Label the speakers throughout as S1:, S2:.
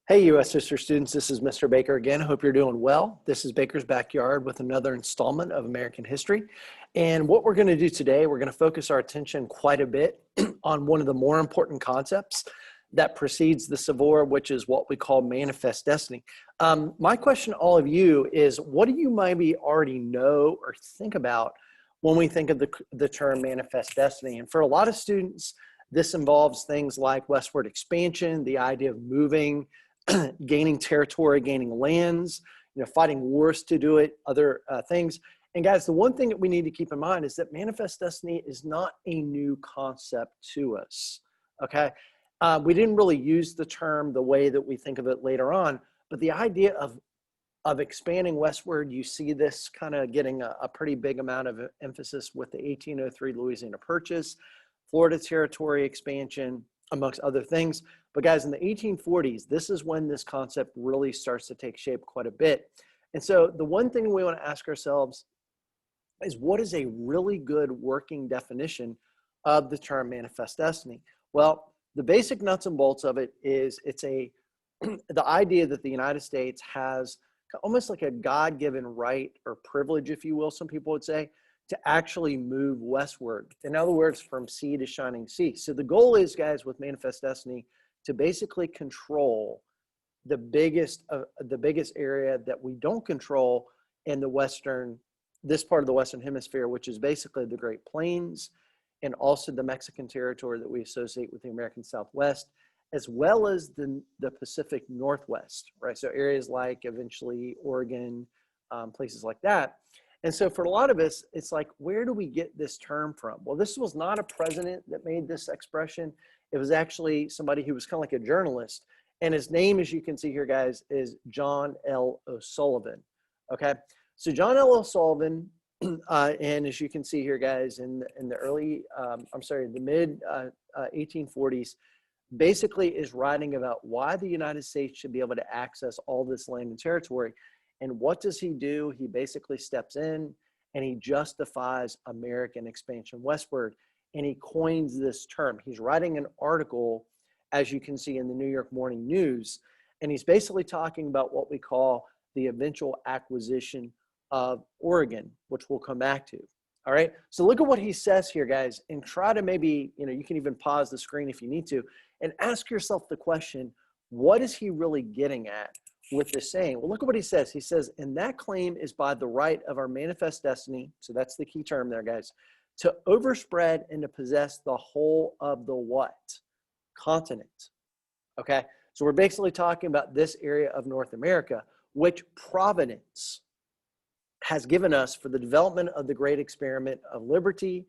S1: Hey, U.S. History students, this is Mr. Baker again. Hope you're doing well. This is Baker's Backyard with another installment of American history. And what we're going to do today, we're going to focus our attention quite a bit on one of the more important concepts that precedes the Civil War, which is what we call manifest destiny. My question to all of you is, what do you maybe already know or think about when we think of the term manifest destiny? And for a lot of students, this involves things like westward expansion, the idea of moving, gaining territory, gaining lands, fighting wars to do it, other things. And guys, the one thing that we need to keep in mind is that manifest destiny is not a new concept to us, okay? We didn't really use the term the way that we think of it later on, but the idea of expanding westward, you see this kind of getting a pretty big amount of emphasis with the 1803 Louisiana Purchase, Florida territory expansion, amongst other things. But guys, in the 1840s, this is when this concept really starts to take shape quite a bit. And so the one thing we want to ask ourselves is, what is a really good working definition of the term manifest destiny? Well, the basic nuts and bolts of it is the idea that the United States has almost like a God-given right or privilege, if you will, some people would say, to actually move westward. In other words, from sea to shining sea. So the goal is, guys, with manifest destiny, to basically control the biggest area that we don't control in this part of the Western Hemisphere, which is basically the Great Plains and also the Mexican territory that we associate with the American Southwest, as well as the Pacific Northwest, right? So areas like eventually Oregon, places like that. And so for a lot of us, it's like, where do we get this term from? Well, this was not a president that made this expression. It was actually somebody who was kind of like a journalist. And his name, as you can see here, guys, is John L. O'Sullivan. Okay. So John L. O'Sullivan, and as you can see here, guys, in the mid 1840s, basically is writing about why the United States should be able to access all this land and territory. And what does he do? He basically steps in and he justifies American expansion westward. And he coins this term. He's writing an article, as you can see in the New York Morning News, and he's basically talking about what we call the eventual acquisition of Oregon, which we'll come back to. All right. So look at what he says here, guys, and try to maybe, you can even pause the screen if you need to, and ask yourself the question, what is he really getting at with this saying? Well, look at what he says. He says, and that claim is by the right of our manifest destiny. So that's the key term there, guys, to overspread and to possess the whole of the what? Continent. Okay. So we're basically talking about this area of North America, which Providence has given us for the development of the great experiment of liberty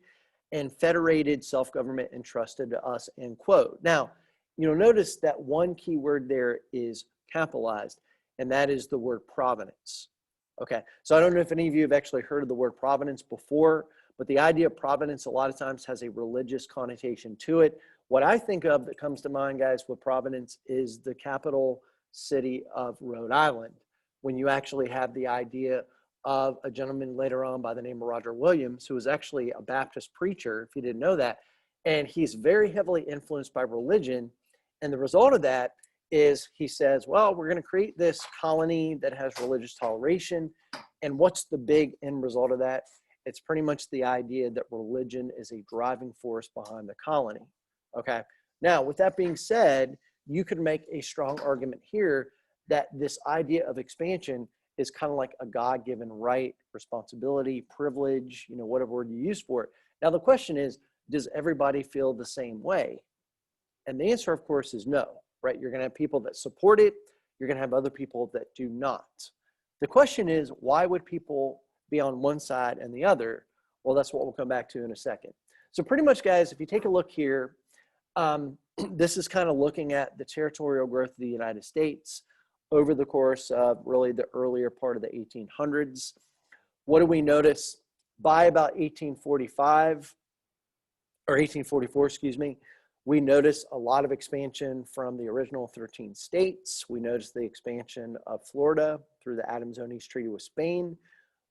S1: and federated self-government entrusted to us, end quote. Now, notice that one key word there is capitalized, and that is the word providence. Okay, so I don't know if any of you have actually heard of the word providence before, but the idea of providence a lot of times has a religious connotation to it. What I think of that comes to mind, guys, with Providence is the capital city of Rhode Island, when you actually have the idea of a gentleman later on by the name of Roger Williams, who was actually a Baptist preacher, if you didn't know that, and he's very heavily influenced by religion. And the result of that is he says, well, we're going to create this colony that has religious toleration. And what's the big end result of that? It's pretty much the idea that religion is a driving force behind the colony. Okay. Now, with that being said, you could make a strong argument here that this idea of expansion is kind of like a God-given right, responsibility, privilege, whatever word you use for it. Now, the question is, does everybody feel the same way? And the answer, of course, is no, right? You're going to have people that support it. You're going to have other people that do not. The question is, why would people be on one side and the other? Well, that's what we'll come back to in a second. So pretty much, guys, if you take a look here, this is kind of looking at the territorial growth of the United States over the course of really the earlier part of the 1800s. What do we notice? By about 1845, or 1844, excuse me, we notice a lot of expansion from the original 13 states. We notice the expansion of Florida through the Adams-Onis Treaty with Spain.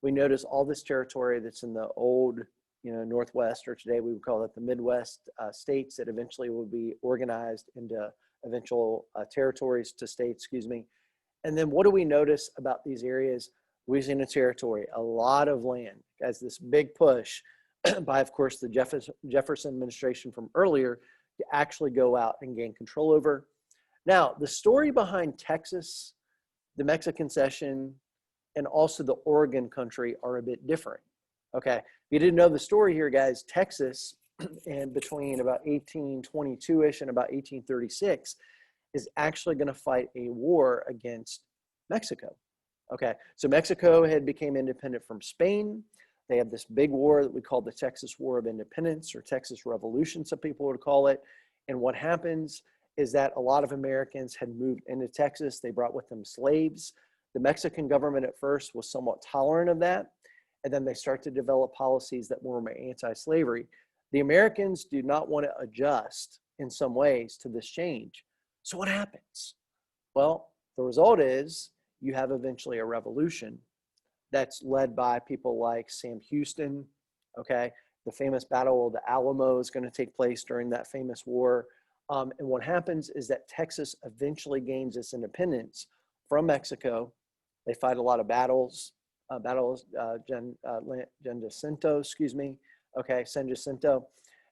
S1: We notice all this territory that's in the old, Northwest, or today we would call it the Midwest states, that eventually will be organized into eventual territories to states, excuse me. And then what do we notice about these areas? Louisiana Territory, a lot of land, as this big push by, of course, the Jefferson administration from earlier to actually go out and gain control over. Now, the story behind Texas, the Mexican cession, and also the Oregon country are a bit different. Okay, if you didn't know the story here, guys, Texas, and between about 1822-ish and about 1836, is actually going to fight a war against Mexico. Okay, so Mexico had become independent from Spain. They had this big war that we call the Texas War of Independence, or Texas Revolution, some people would call it. And what happens is that a lot of Americans had moved into Texas. They brought with them slaves. The Mexican government at first was somewhat tolerant of that. And then they start to develop policies that were more anti-slavery. The Americans do not want to adjust in some ways to this change. So what happens? Well, the result is you have eventually a revolution that's led by people like Sam Houston. Okay, the famous Battle of the Alamo is going to take place during that famous war. And what happens is that Texas eventually gains its independence from Mexico. They fight a lot of battles, San Jacinto, excuse me. Okay, San Jacinto.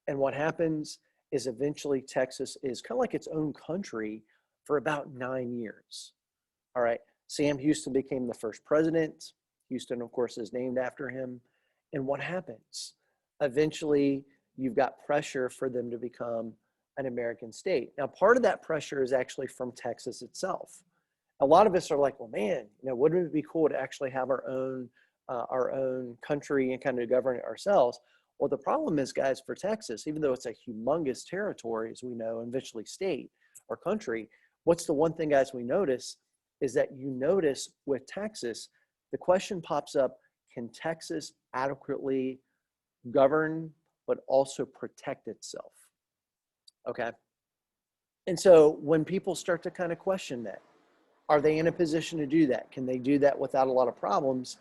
S1: And what happens is eventually Texas is kind of like its own country for about 9 years. All right, Sam Houston became the first president. Houston, of course, is named after him. And what happens? Eventually, you've got pressure for them to become an American state. Now, part of that pressure is actually from Texas itself. A lot of us are like, well, man, wouldn't it be cool to actually have our own country and kind of govern it ourselves? Well, the problem is, guys, for Texas, even though it's a humongous territory, as we know, and eventually state or country, what's the one thing, guys, we notice is that you notice with Texas, the question pops up, can Texas adequately govern, but also protect itself? Okay. And so when people start to kind of question that, are they in a position to do that? Can they do that without a lot of problems?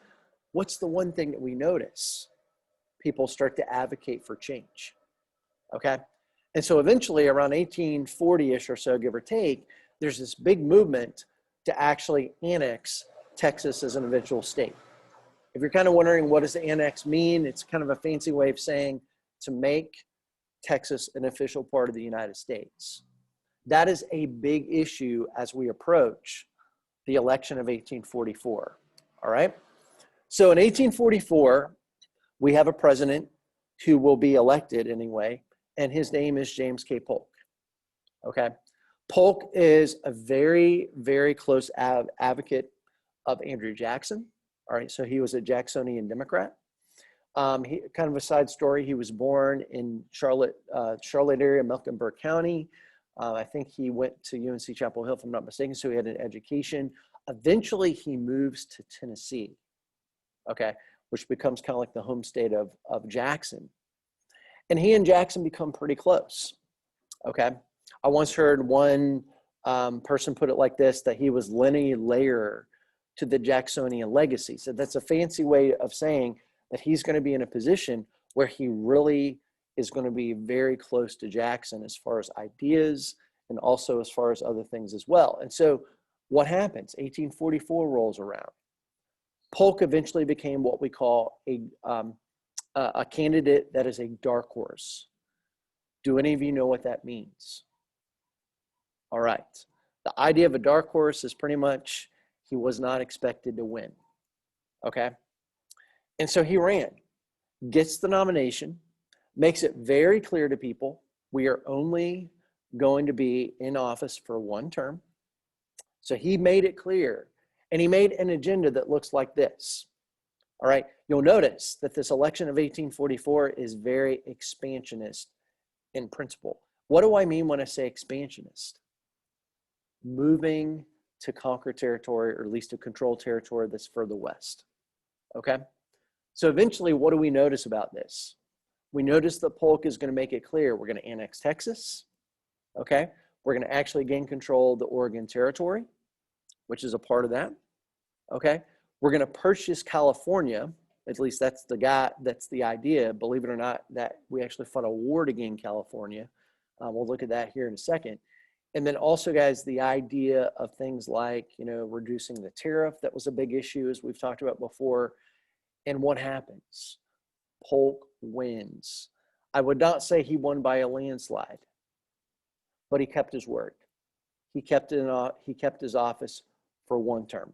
S1: What's the one thing that we notice? People start to advocate for change. Okay. And so eventually around 1840-ish or so, give or take, there's this big movement to actually annex Texas as an eventual state. If you're kind of wondering what does the annex mean, it's kind of a fancy way of saying to make Texas an official part of the United States. That is a big issue as we approach the election of 1844. All right. So in 1844, we have a president who will be elected anyway, and his name is James K. Polk. Okay. Polk is a very, very close advocate of Andrew Jackson. All right. So he was a Jacksonian Democrat. He kind of a side story. He was born in Charlotte area, Mecklenburg County. I think he went to UNC Chapel Hill, if I'm not mistaken. So he had an education. Eventually, he moves to Tennessee, okay, which becomes kind of like the home state of Jackson. And he and Jackson become pretty close, okay? I once heard one person put it like this, that he was lineal heir to the Jacksonian legacy. So that's a fancy way of saying that he's going to be in a position where he really is going to be very close to Jackson as far as ideas and also as far as other things as well. And so what happens? 1844 rolls around. Polk eventually became what we call a candidate that is a dark horse. Do any of you know what that means? All right. The idea of a dark horse is pretty much he was not expected to win. Okay. And so he ran, gets the nomination, makes it very clear to people, we are only going to be in office for one term. So he made it clear, and he made an agenda that looks like this. All right, you'll notice that this election of 1844 is very expansionist in principle. What do I mean when I say expansionist? Moving to conquer territory, or at least to control territory that's further west. Okay, so eventually, what do we notice about this? We notice that Polk is going to make it clear we're going to annex Texas. Okay, we're going to actually gain control of the Oregon Territory, which is a part of that. Okay, we're going to purchase California. At least that's the idea. Believe it or not, that we actually fought a war to gain California. We'll look at that here in a second. And then also, guys, the idea of things like, reducing the tariff, that was a big issue, as we've talked about before. And what happens? Polk wins. I would not say he won by a landslide, but he kept his word. He kept his office for one term.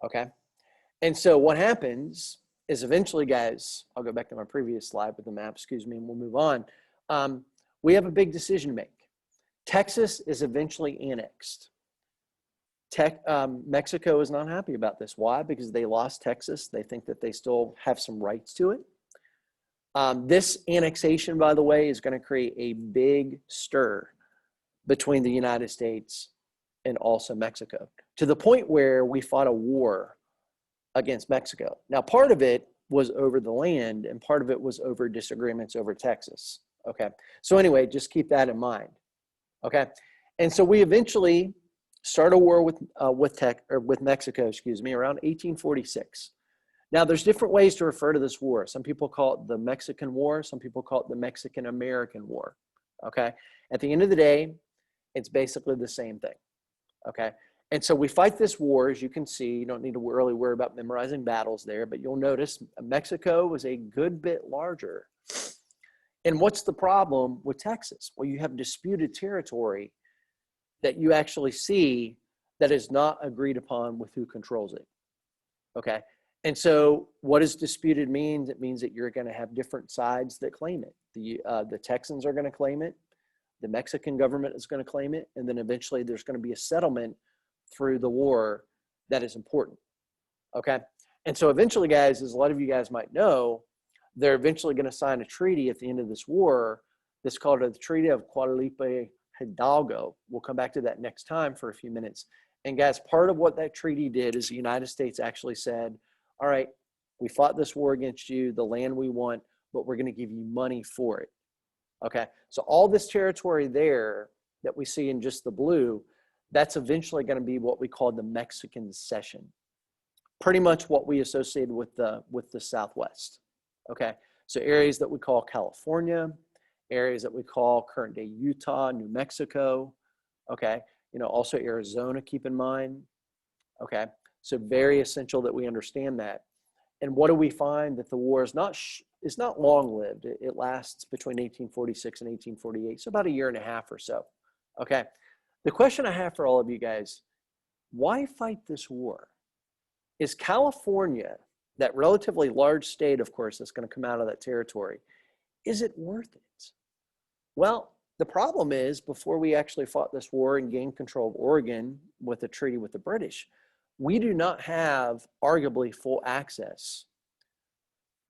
S1: Okay? And so what happens is eventually, guys, I'll go back to my previous slide with the map, excuse me, and we'll move on. We have a big decision to make. Texas is eventually annexed. Mexico is not happy about this. Why? Because they lost Texas. They think that they still have some rights to it. This annexation, by the way, is going to create a big stir between the United States and also Mexico, to the point where we fought a war against Mexico. Now, part of it was over the land, and part of it was over disagreements over Texas. Okay. So anyway, just keep that in mind. Okay. And so we eventually start a war with Mexico, around 1846. Now, there's different ways to refer to this war. Some people call it the Mexican War. Some people call it the Mexican-American War. Okay. At the end of the day, it's basically the same thing. Okay. And so we fight this war, as you can see. You don't need to really worry about memorizing battles there, but you'll notice Mexico was a good bit larger. And what's the problem with Texas? Well, you have disputed territory that you actually see that is not agreed upon with who controls it. Okay. And so what does disputed mean? It means that you're going to have different sides that claim it. The Texans are going to claim it. The Mexican government is going to claim it. And then eventually there's going to be a settlement through the war that is important. Okay. And so eventually, guys, as a lot of you guys might know, they're eventually going to sign a treaty at the end of this war that's called the Treaty of Guadalupe Hidalgo. We'll come back to that next time for a few minutes. And guys, part of what that treaty did is the United States actually said, all right, we fought this war against you, the land we want, but we're going to give you money for it. Okay. So all this territory there that we see in just the blue, that's eventually going to be what we call the Mexican Cession. Pretty much what we associated with the Southwest. Okay. So areas that we call California, areas that we call current day Utah, New Mexico. Okay. Also Arizona, keep in mind. Okay. So very essential that we understand that. And what do we find? That the war is not long-lived. It lasts between 1846 and 1848, so about a year and a half or so. Okay. The question I have for all of you guys, why fight this war? Is California, that relatively large state, of course, that's going to come out of that territory, is it worth it? Well, the problem is, before we actually fought this war and gained control of Oregon with a treaty with the British, we do not have arguably full access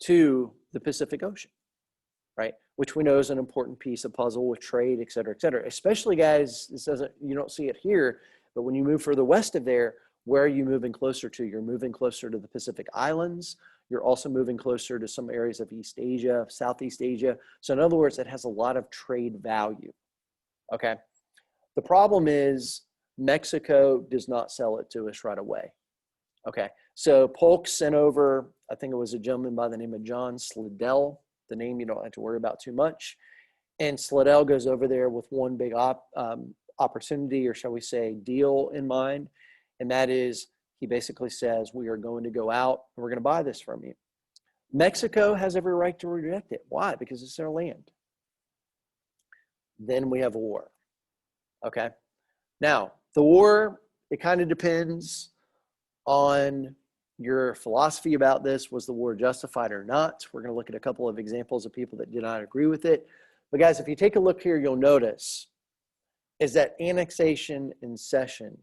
S1: to the Pacific Ocean, right? Which we know is an important piece of puzzle with trade, et cetera, especially, guys, you don't see it here, but when you move further west of there, where are you moving closer to? You're moving closer to the Pacific Islands. You're also moving closer to some areas of East Asia, Southeast Asia. So in other words, it has a lot of trade value, okay? The problem is Mexico does not sell it to us right away, okay? So Polk sent over, I think it was a gentleman by the name of John Slidell. The name you don't have to worry about too much. And Slidell goes over there with one big opportunity, or shall we say deal in mind. And that is, he basically says, we are going to go out and we're going to buy this from you. Mexico has every right to reject it. Why? Because it's their land. Then we have a war. Okay. Now, the war, it kind of depends on your philosophy about this. Was the war justified or not? We're going to look at a couple of examples of people that did not agree with it. But guys, if you take a look here, you'll notice is that annexation and cession.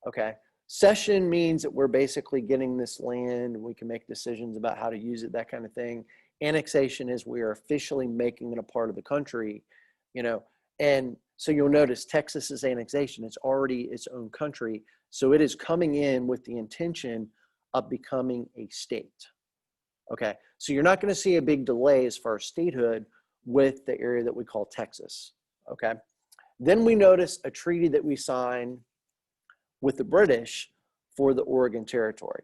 S1: Okay. Cession means that we're basically getting this land and we can make decisions about how to use it, that kind of thing. Annexation is we are officially making it a part of the country, and so you'll notice Texas's annexation, it's already its own country. So it is coming in with the intention of becoming a state. Okay. So you're not going to see a big delay as far as statehood with the area that we call Texas. Okay. Then we notice a treaty that we sign with the British for the Oregon Territory.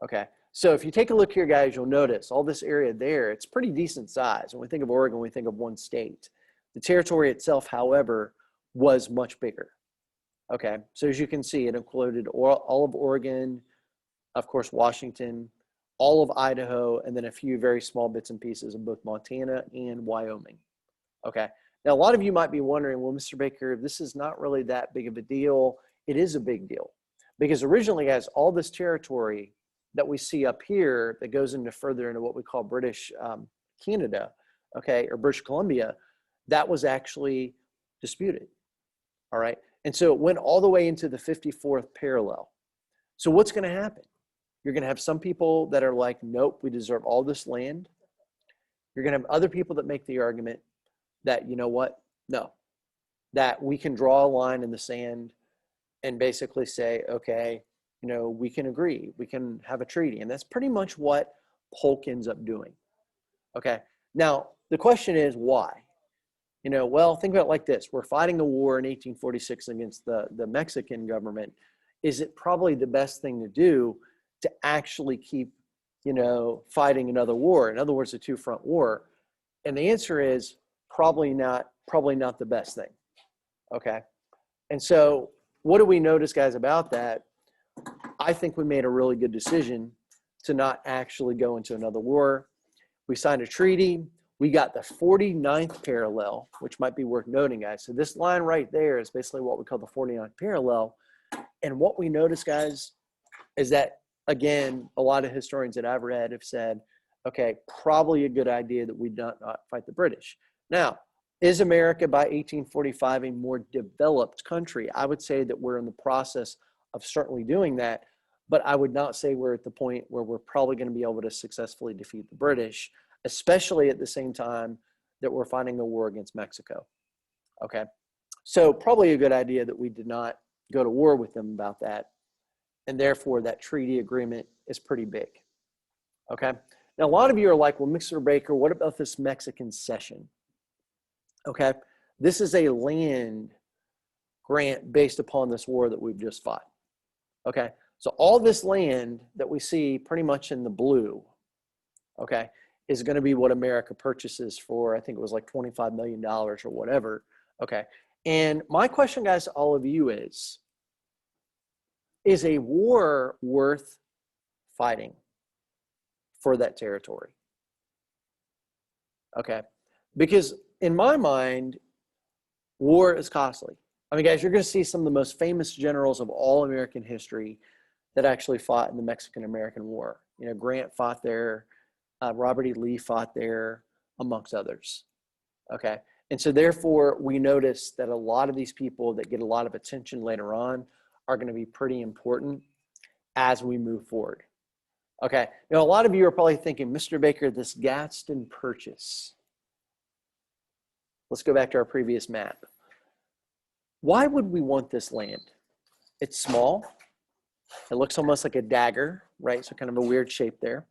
S1: Okay. So if you take a look here, guys, you'll notice all this area there, it's pretty decent size. When we think of Oregon, we think of one state. The territory itself, however, was much bigger. Okay, so as you can see, it included all of Oregon, of course, Washington, all of Idaho, and then a few very small bits and pieces of both Montana and Wyoming. Okay, now a lot of you might be wondering, well, Mr. Baker, this is not really that big of a deal. It is a big deal because originally, guys, all this territory that we see up here that goes into further into what we call British Canada, okay, or British Columbia, that was actually disputed. All right, and so it went all the way into the 54th parallel. So what's going to happen? You're going to have some people that are like, nope, we deserve all this land. You're going to have other people that make the argument that, you know what, no, that we can draw a line in the sand and basically say, okay, you know, we can agree, we can have a treaty. And that's pretty much what Polk ends up doing. Okay, now the question is why? You know, well, think about it like this. We're fighting a war in 1846 against the Mexican government. Is it probably the best thing to do to actually keep, you know, fighting another war? In other words, a two-front war. And the answer is probably not the best thing. Okay. And so what do we notice, guys, about that? I think we made a really good decision to not actually go into another war. We signed a treaty. We got the 49th parallel, which might be worth noting, guys. So this line right there is basically what we call the 49th parallel. And what we notice, guys, is that, again, a lot of historians that I've read have said, okay, probably a good idea that we not fight the British. Now, is America by 1845 a more developed country? I would say that we're in the process of certainly doing that, but I would not say we're at the point where we're probably going to be able to successfully defeat the British, especially at the same time that we're fighting a war against Mexico. Okay, so probably a good idea that we did not go to war with them about that, and therefore that treaty agreement is pretty big. Okay, now a lot of you are like, well, Mr. Baker, what about this Mexican cession? Okay, this is a land grant based upon this war that we've just fought. Okay, so all this land that we see pretty much in the blue, okay, is going to be what America purchases for, I think it was like $25 million or whatever. Okay, and my question, guys, to all of you is a war worth fighting for that territory? Okay, because in my mind, war is costly. I mean, guys, you're going to see some of the most famous generals of all American history that actually fought in the Mexican-American War. You know, Grant fought there, Robert E. Lee fought there, amongst others. Okay, and so therefore, we notice that a lot of these people that get a lot of attention later on are going to be pretty important as we move forward. Okay, now a lot of you are probably thinking, Mr. Baker, this Gadsden Purchase. Let's go back to our previous map. Why would we want this land? It's small. It looks almost like a dagger, right? So kind of a weird shape there.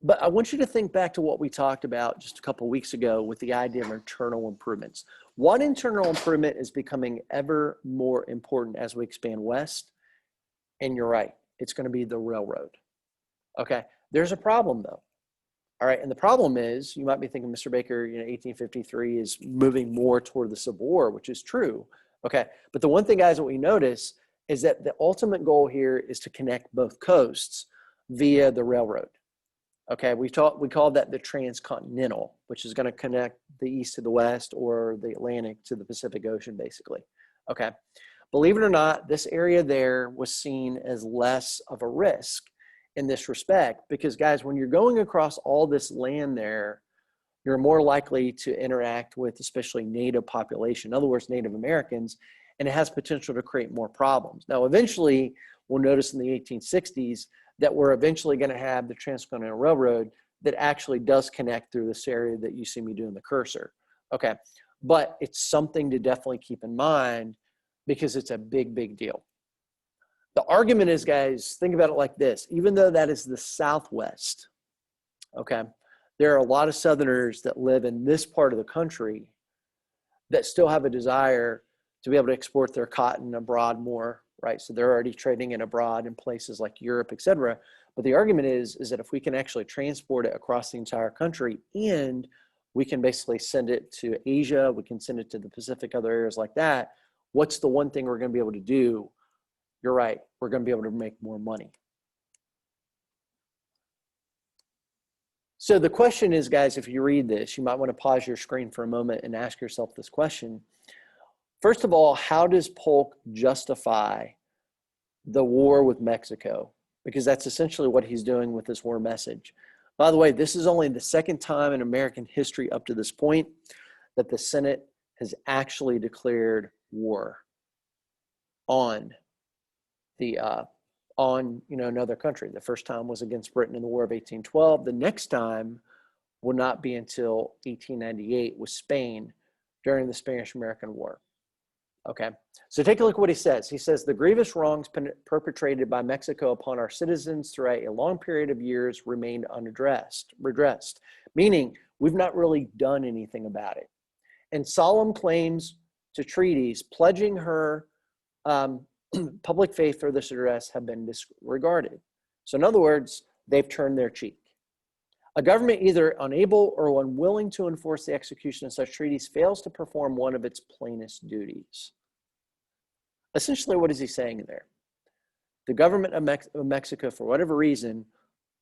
S1: But I want you to think back to what we talked about just a couple of weeks ago with the idea of internal improvements. One internal improvement is becoming ever more important as we expand west. And you're right, it's going to be the railroad. Okay, there's a problem though. All right, and the problem is, you might be thinking, Mr. Baker, you know, 1853 is moving more toward the Civil War, which is true. Okay, but the one thing, guys, that we notice is that the ultimate goal here is to connect both coasts via the railroad. Okay, we call that the transcontinental, which is going to connect the east to the west or the Atlantic to the Pacific Ocean, basically. Okay, believe it or not, this area there was seen as less of a risk in this respect, because guys, when you're going across all this land there, you're more likely to interact with especially native population, in other words, Native Americans, and it has potential to create more problems. Now, eventually, we'll notice in the 1860s that we're eventually going to have the Transcontinental Railroad that actually does connect through this area that you see me doing the cursor. Okay, but it's something to definitely keep in mind because it's a big, big deal. The argument is, guys, think about it like this. Even though that is the Southwest, okay, there are a lot of Southerners that live in this part of the country that still have a desire to be able to export their cotton abroad more, right? So they're already trading it abroad in places like Europe, et cetera. But the argument is that if we can actually transport it across the entire country and We can basically send it to Asia. We can send it to the Pacific, other areas like that. What's the one thing we're going to be able to do? You're right. We're going to be able to make more money. So the question is, guys, if you read this, you might want to pause your screen for a moment and ask yourself this question. First of all, how does Polk justify the war with Mexico? Because that's essentially what he's doing with this war message. By the way, this is only the second time in American history up to this point that the Senate has actually declared war on another country. The first time was against Britain in the War of 1812. The next time will not be until 1898 with Spain during the Spanish-American War. Okay, so take a look at what he says. He says, the grievous wrongs perpetrated by Mexico upon our citizens throughout a long period of years remained redressed, meaning we've not really done anything about it. And solemn claims to treaties pledging her public faith for this address have been disregarded. So in other words, they've turned their cheek. A government either unable or unwilling to enforce the execution of such treaties fails to perform one of its plainest duties. Essentially, what is he saying there? The government of Mexico, for whatever reason,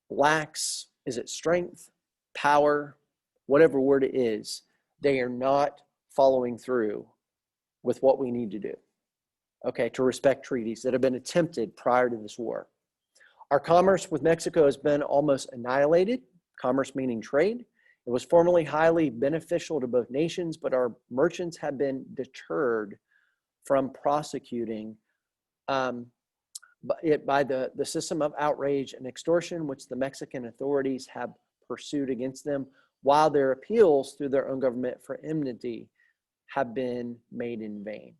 S1: lacks, is it strength, power, whatever word it is, they are not following through with what we need to do, okay, to respect treaties that have been attempted prior to this war. Our commerce with Mexico has been almost annihilated. Commerce meaning trade. It was formerly highly beneficial to both nations, but our merchants have been deterred from prosecuting it by the system of outrage and extortion which the Mexican authorities have pursued against them, while their appeals through their own government for enmity have been made in vain.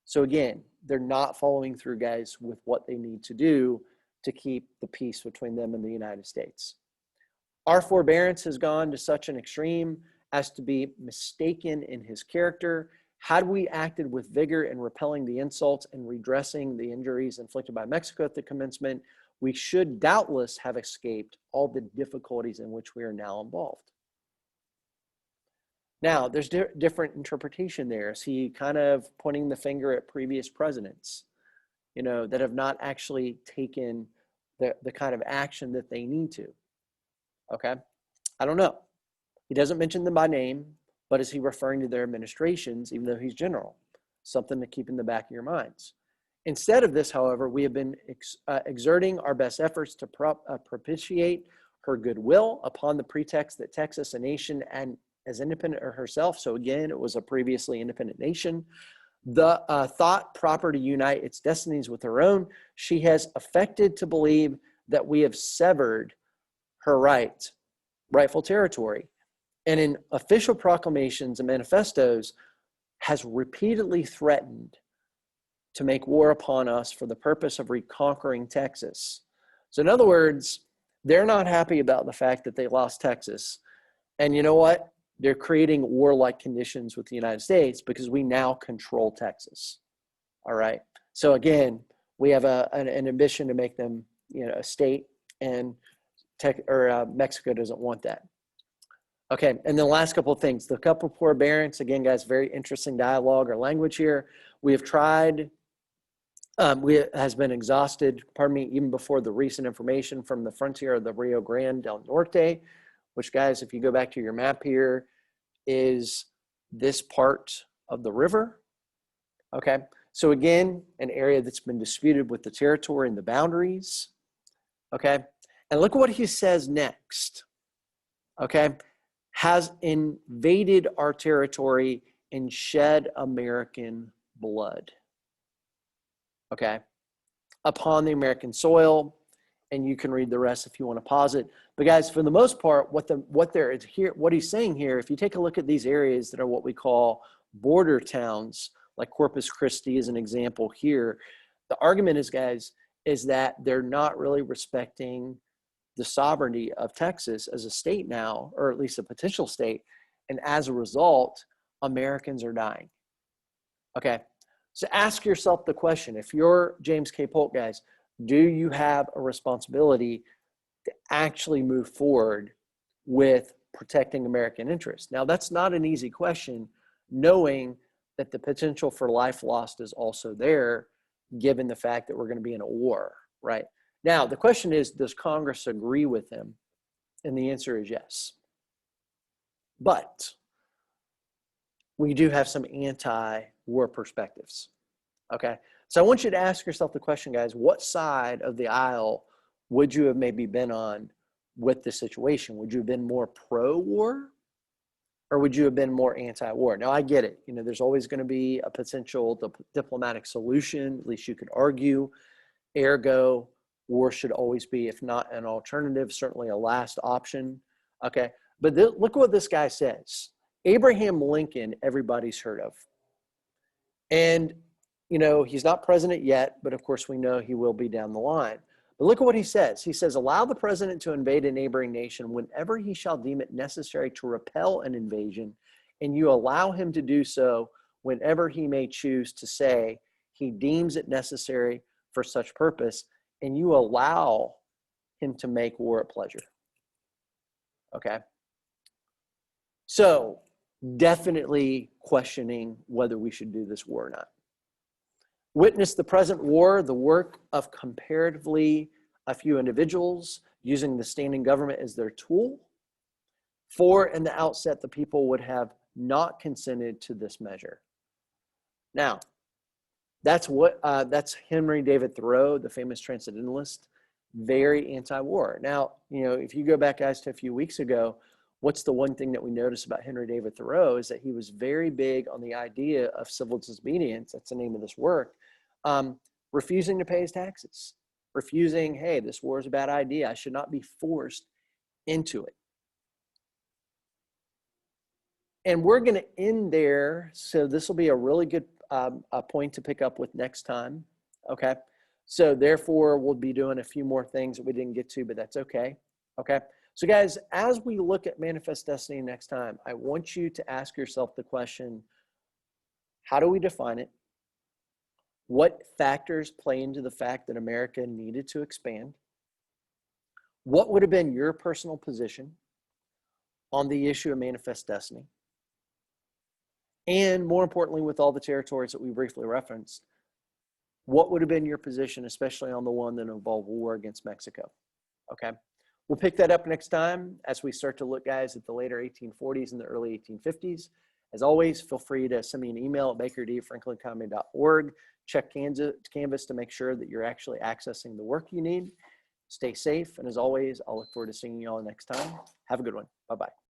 S1: So again, they're not following through, guys, with what they need to do to keep the peace between them and the United States. Our forbearance has gone to such an extreme as to be mistaken in his character. Had we acted with vigor in repelling the insults and redressing the injuries inflicted by Mexico at the commencement, we should doubtless have escaped all the difficulties in which we are now involved. Now, there's different interpretation there. Is he kind of pointing the finger at previous presidents, that have not actually taken the kind of action that they need to? Okay, I don't know. He doesn't mention them by name, but is he referring to their administrations, even though he's general? Something to keep in the back of your minds. Instead of this, however, we have been exerting our best efforts to propitiate her goodwill upon the pretext that Texas, a nation and as independent of herself, so again, it was a previously independent nation, the thought proper to unite its destinies with her own, she has affected to believe that we have severed her rightful territory, and in official proclamations and manifestos has repeatedly threatened to make war upon us for the purpose of reconquering Texas. So in other words, they're not happy about the fact that they lost Texas. And you know what? They're creating warlike conditions with the United States because we now control Texas. All right. So again, we have an ambition to make them, a state, and Mexico doesn't want that. Okay, and then the last couple of things. The couple of forbearance, again, guys, very interesting dialogue or language here. We have tried, has been exhausted, even before the recent information from the frontier of the Rio Grande del Norte, which, guys, if you go back to your map here, is this part of the river. Okay, so again, an area that's been disputed with the territory and the boundaries. Okay, and look at what he says next. Okay, has invaded our territory and shed American blood. Okay, upon the American soil, and you can read the rest if you want to pause it. But guys, for the most part, what he's saying here, if you take a look at these areas that are what we call border towns, like Corpus Christi is an example here, the argument is, guys, is that they're not really respecting the sovereignty of Texas as a state now, or at least a potential state. And as a result, Americans are dying. Okay, so ask yourself the question, if you're James K. Polk, guys, do you have a responsibility to actually move forward with protecting American interests? Now, that's not an easy question, knowing that the potential for life lost is also there, given the fact that we're going to be in a war, right? Now, the question is, does Congress agree with him? And the answer is yes. But we do have some anti-war perspectives, okay? So I want you to ask yourself the question, guys, what side of the aisle would you have maybe been on with the situation? Would you have been more pro-war, or would you have been more anti-war? Now, I get it. You know, there's always going to be a potential diplomatic solution, at least you could argue. Ergo, war should always be, if not an alternative, certainly a last option, okay? But look what this guy says. Abraham Lincoln, everybody's heard of. And, you know, he's not president yet, but of course we know he will be down the line. But look at what he says. He says, allow the president to invade a neighboring nation whenever he shall deem it necessary to repel an invasion, and you allow him to do so whenever he may choose to say he deems it necessary for such purpose, and you allow him to make war at pleasure. Okay? So, definitely questioning whether we should do this war or not. Witness the present war, the work of comparatively a few individuals using the standing government as their tool. For in the outset, the people would have not consented to this measure. Now, that's Henry David Thoreau, the famous transcendentalist, very anti-war. Now, you know, if you go back, guys, to a few weeks ago, what's the one thing that we noticed about Henry David Thoreau is that he was very big on the idea of civil disobedience. That's the name of this work. Refusing to pay his taxes, refusing, hey, this war is a bad idea. I should not be forced into it. And we're going to end there. So this will be a really good point to pick up with next time. Okay. So therefore, we'll be doing a few more things that we didn't get to, but that's okay. Okay. So guys, as we look at Manifest Destiny next time, I want you to ask yourself the question, how do we define it? What factors play into the fact that America needed to expand? What would have been your personal position on the issue of Manifest Destiny? And more importantly, with all the territories that we briefly referenced, what would have been your position, especially on the one that involved war against Mexico? Okay. We'll pick that up next time as we start to look, guys, at the later 1840s and the early 1850s. As always, feel free to send me an email at bakerd@franklincomedy.org. Check Canvas to make sure that you're actually accessing the work you need. Stay safe. And as always, I'll look forward to seeing you all next time. Have a good one. Bye-bye.